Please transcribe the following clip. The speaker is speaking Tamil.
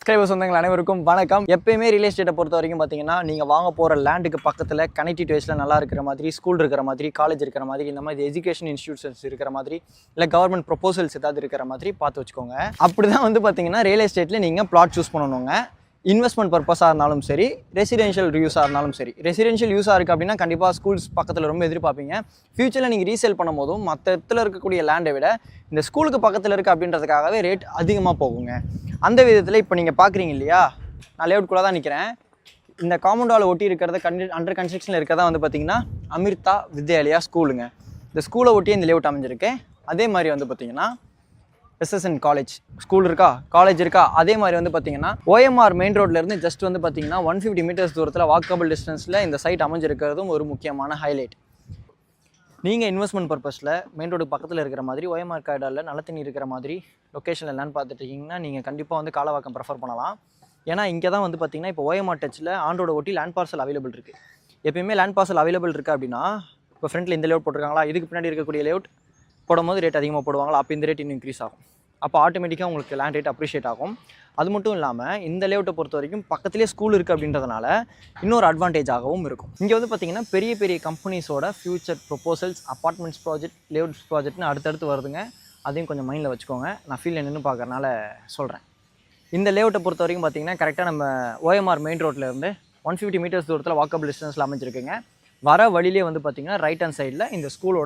சப்ஸ்கிரைபர்ஸ் வந்தவங்க அனைவருக்கும் வணக்கம். எப்பயுமே ரியல் எஸ்டேட்டை பொறுத்த வரைக்கும் பார்த்தீங்கன்னா, நீங்கள் வாங்க போகிற லேண்டுக்கு பக்கத்தில் கனெக்டிவிட்டி வைஸில் நல்லா இருக்கிற மாதிரி, ஸ்கூல் இருக்கிற மாதிரி, காலேஜ் இருக்கிற மாதிரி, இந்த மாதிரி எஜுகேஷன் இன்ஸ்டியூஷன்ஸ் இருக்கிற மாதிரி, இல்லை கவர்மெண்ட் ப்ரொபோசல்ஸ் ஏதாவது இருக்கிற மாதிரி பார்த்து வச்சுக்கோங்க. அப்படி தான் வந்து பார்த்தீங்கன்னா ரியல் எஸ்டேட்டில் நீங்கள் பிளாட் சூஸ் பண்ணணுங்க. இன்வெஸ்ட்மெண்ட் பர்பஸாக இருந்தாலும் சரி, ரெசிடென்ஷியல் யூஸாக இருந்தாலும் சரி. ரெசிடென்ஷியல் யூஸாக இருக்குது அப்படின்னா கண்டிப்பாக ஸ்கூல்ஸ் பக்கத்தில் ரொம்ப எதிர்பார்ப்பீங்க. ஃபியூச்சரில் நீங்கள் ரீசேல் பண்ணும் போதும் மற்ற இடத்துல இருக்கக்கூடிய லேண்டை விட இந்த ஸ்கூலுக்கு பக்கத்தில் இருக்குது அப்படின்றதுக்காகவே ரேட் அதிகமாக போகுங்க. அந்த விதத்தில் இப்போ நீங்கள் பார்க்குறீங்க இல்லையா, நான் லேஅவுட்குள்ளே தான் நிற்கிறேன். இந்த காம்பவுண்டால் ஒட்டி இருக்கிறத அண்டர் கன்ஸ்ட்ரக்ஷனில் இருக்கிறதா வந்து பார்த்திங்கன்னா அமிர்தா வித்யாலயா ஸ்கூலுங்க. இந்த ஸ்கூலை ஒட்டியே இந்த லேஅவுட் அமைஞ்சிருக்கு. அதே மாதிரி வந்து பார்த்திங்கன்னா எஸ்எஸ்என் காலேஜ் ஸ்கூல் இருக்கா, காலேஜ் இருக்கா. அதே மாதிரி வந்து பார்த்தீங்கன்னா ஓஎம்ஆர் மெயின் ரோட்லேருந்து ஜஸ்ட் வந்து பார்த்தீங்கன்னா 150 மீட்டர்ஸ் தூரத்தில் வாக்கபிள் டிஸ்டன்ஸில் இந்த சைட் அமைஞ்சிருக்கிறதும் ஒரு முக்கியமான ஹைலைட். நீங்கள் இன்வெஸ்ட்மெண்ட் பர்பஸில் மெயின் ரோடுக்கு பக்கத்தில் இருக்கிற மாதிரி ஓஎம்ஆர் காரிடாரில் நல்ல தண்ணி இருக்கிற மாதிரி லொக்கேஷனில் என்னன்னு பார்த்துட்டு இருக்கீங்கன்னா நீங்கள் கண்டிப்பாக வந்து காலவாக்கம் ப்ரிஃபர் பண்ணலாம். ஏன்னா இங்கே தான் வந்து பார்த்தீங்கன்னா இப்போ ஓஎம்ஆர் டச்சில் ஆண்டோட ஒட்டி லேண்ட் பார்சல் அவைலபிள் இருக்குது. எப்பயுமே லேண்ட் பார்சல் அவைலபிள் இருக்குது அப்படின்னா இப்போ ஃப்ரண்ட்டில் இந்த லேஅவுட் போட்டிருக்காங்களா, இதுக்கு பின்னாடி இருக்கக்கூடிய லேஅவுட் போடும்போது ரேட் அதிகமாக போடுவாங்களா, அப்போ இந்த ரேட் இன்னும் இன்க்ரீஸ் ஆகும். அப்போ ஆட்டோமேட்டிக்காக உங்களுக்கு லேண்ட் ரேட் அப்ரிஷியேட் ஆகும். அது மட்டும் இல்லாமல் இந்த லேஅவுட்டை பொறுத்த வரைக்கும் பக்கத்துலேயே ஸ்கூல் இருக்குது அப்படின்றதுனால இன்னொரு அட்வான்டேஜாகவும் இருக்கும். இங்கே வந்து பார்த்திங்கன்னா பெரிய பெரிய கம்பெனிஸோட future proposals, apartments project, layouts ப்ராஜெக்ட்னு அடுத்தடுத்து வருதுங்க. அதையும் கொஞ்சம் மைண்டில் வச்சுக்கோங்க. நான் ஃபீல்டில் நின்று பார்க்குறனால சொல்கிறேன். இந்த லேஅவுட்டை பொறுத்த வரைக்கும் பார்த்திங்கன்னா கரெக்டாக நம்ம ஓஎம்ஆர் மெயின் ரோட்லேருந்து 150 மீட்டர்ஸ் தூரத்தில் வாக்கபிள் டிஸ்டன்ஸில் அமைஞ்சிருக்குங்க. வர வழியிலே வந்து பார்த்திங்கன்னா ரைட் ஹேண்ட் சைடில் இந்த ஸ்கூலோட